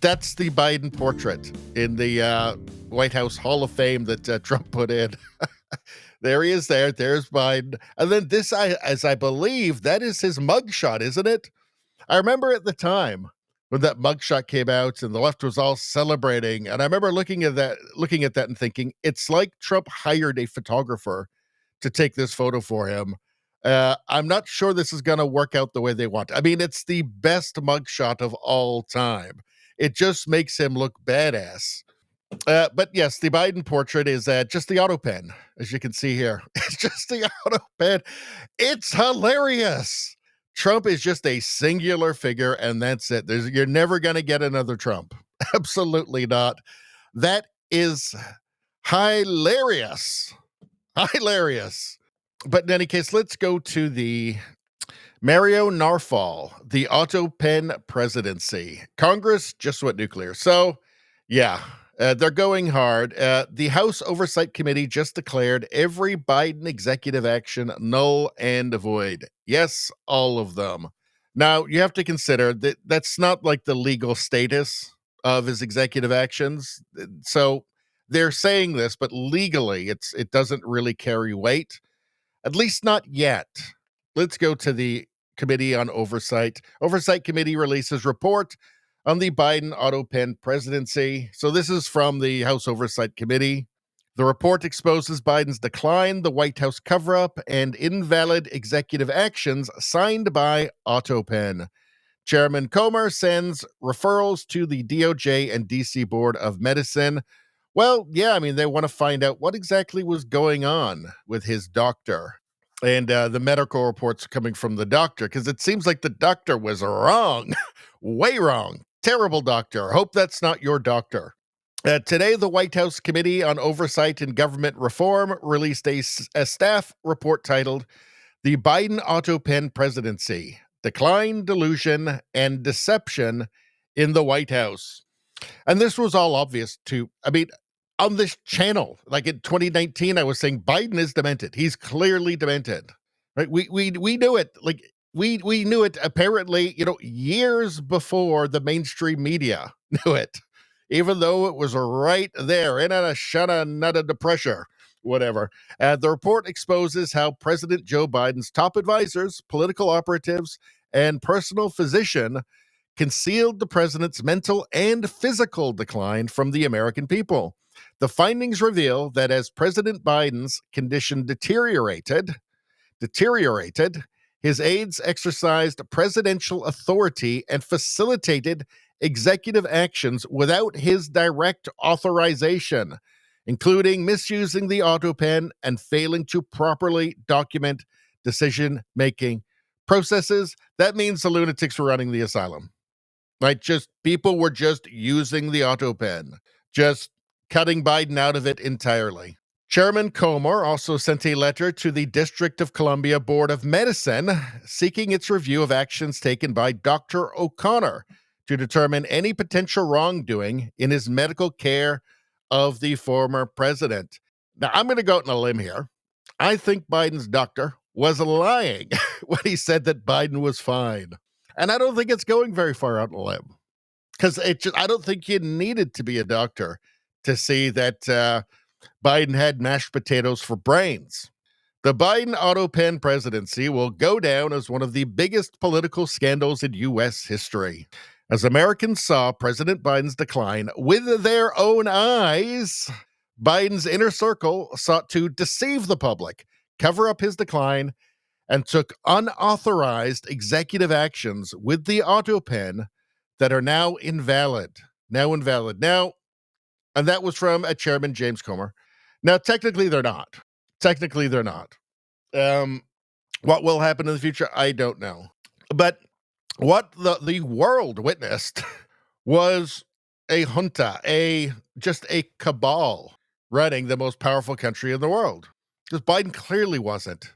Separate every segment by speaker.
Speaker 1: That's the Biden portrait in the White House Hall of Fame that Trump put in. There he is there. There's Biden. And then this, as I believe, that is his mugshot, isn't it? I remember at the time when that mugshot came out and the left was all celebrating. And I remember looking at that and thinking, it's like Trump hired a photographer to take this photo for him. I'm not sure this is going to work out the way they want. I mean, it's the best mugshot of all time. It just makes him look badass. But yes, the Biden portrait is just the Autopen, as you can see here. It's just the Autopen. It's hilarious. Trump is just a singular figure, and that's it. You're never going to get another Trump. Absolutely not. That is hilarious. Hilarious. But in any case, let's go to the Mario Narfall, the Autopen presidency. Congress just went nuclear. So, yeah, they're going hard. The House Oversight Committee just declared every Biden executive action null and void. Yes, all of them. Now, you have to consider that that's not like the legal status of his executive actions. So they're saying this, but legally it doesn't really carry weight, at least not yet. Let's go to the Committee on Oversight. Oversight Committee releases report on the Biden Autopen presidency. So this is from the House Oversight Committee. The report exposes Biden's decline, the White House cover-up, and invalid executive actions signed by Autopen. Chairman Comer sends referrals to the DOJ and DC Board of Medicine. Well, yeah, I mean, they want to find out what exactly was going on with his doctor. And the medical reports coming from the doctor, because it seems like the doctor was wrong, way wrong. Terrible doctor. Hope that's not your doctor. Today, the White House Committee on Oversight and Government Reform released a staff report titled The Biden Autopen Presidency, Decline, Delusion, and Deception in the White House. And this was all obvious on this channel, like in 2019, I was saying Biden is demented. He's clearly demented, right? We knew it. Like we knew it apparently, years before the mainstream media knew it, even though it was right there in a shana nutta de pressure, whatever. The report exposes how President Joe Biden's top advisors, political operatives, and personal physician concealed the president's mental and physical decline from the American people. The findings reveal that as President Biden's condition deteriorated, his aides exercised presidential authority and facilitated executive actions without his direct authorization, including misusing the Autopen and failing to properly document decision-making processes. That means the lunatics were running the asylum. Right? Just people were just using the Autopen, just cutting Biden out of it entirely. Chairman Comer also sent a letter to the District of Columbia Board of Medicine seeking its review of actions taken by Dr. O'Connor to determine any potential wrongdoing in his medical care of the former president. Now, I'm going to go out on a limb here. I think Biden's doctor was lying when he said that Biden was fine. And I don't think it's going very far out on a limb, because I don't think you needed to be a doctor to see that Biden had mashed potatoes for brains. The Biden Autopen presidency will go down as one of the biggest political scandals in U.S. history. As Americans saw President Biden's decline with their own eyes, Biden's inner circle sought to deceive the public, cover up his decline, and took unauthorized executive actions with the Autopen that are now invalid. And that was from Chairman James Comer. Now, technically, they're not. What will happen in the future, I don't know. But what the world witnessed was a junta, just a cabal running the most powerful country in the world. Because Biden clearly wasn't.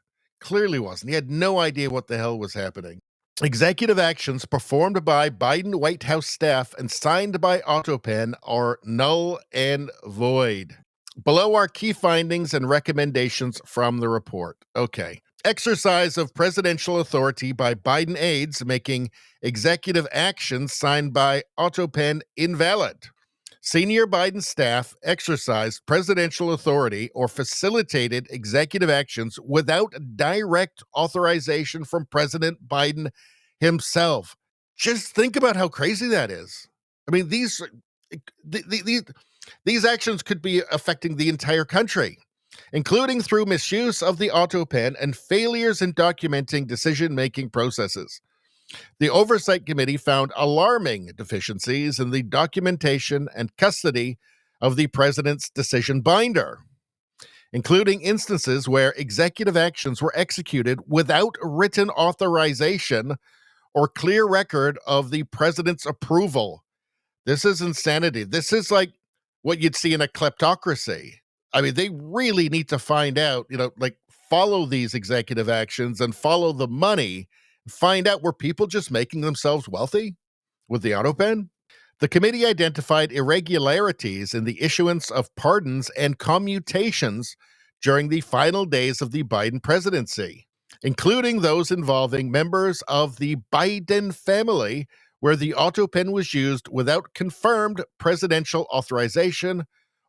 Speaker 1: He had no idea what the hell was happening. Executive actions performed by Biden White House staff and signed by Autopen are null and void. Below are key findings and recommendations from the report. Okay. exercise of presidential authority by Biden aides, making executive actions signed by Autopen invalid. Senior Biden staff exercised presidential authority or facilitated executive actions without direct authorization from President Biden himself. Just think about how crazy that is. I mean, these actions could be affecting the entire country, including through misuse of the Autopen and failures in documenting decision-making processes. The Oversight Committee found alarming deficiencies in the documentation and custody of the president's decision binder, including instances where executive actions were executed without written authorization or clear record of the president's approval. This is insanity. This is like what you'd see in a kleptocracy. I mean, they really need to find out, follow these executive actions and follow the money, find out were people just making themselves wealthy with the Autopen? The committee identified irregularities in the issuance of pardons and commutations during the final days of the Biden presidency, including those involving members of the Biden family, where the Autopen was used without confirmed presidential authorization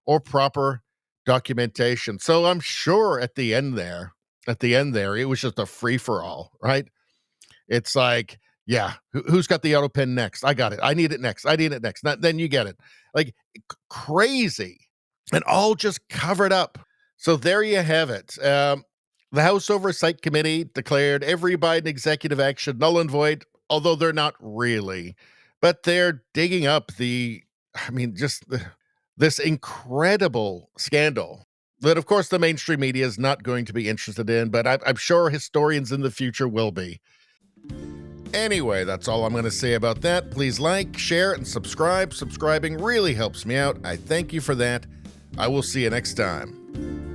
Speaker 1: or proper documentation. So I'm sure at the end there, it was just a free-for-all, right? It's like, yeah, who's got the Autopen next? I got it. I need it next. Then you get it. Like, crazy. And all just covered up. So there you have it. The House Oversight Committee declared every Biden executive action null and void, although they're not really. But they're digging up this incredible scandal that, of course, the mainstream media is not going to be interested in, but I'm sure historians in the future will be. Anyway, that's all I'm going to say about that. Please like, share, and subscribe. Subscribing really helps me out. I thank you for that. I will see you next time.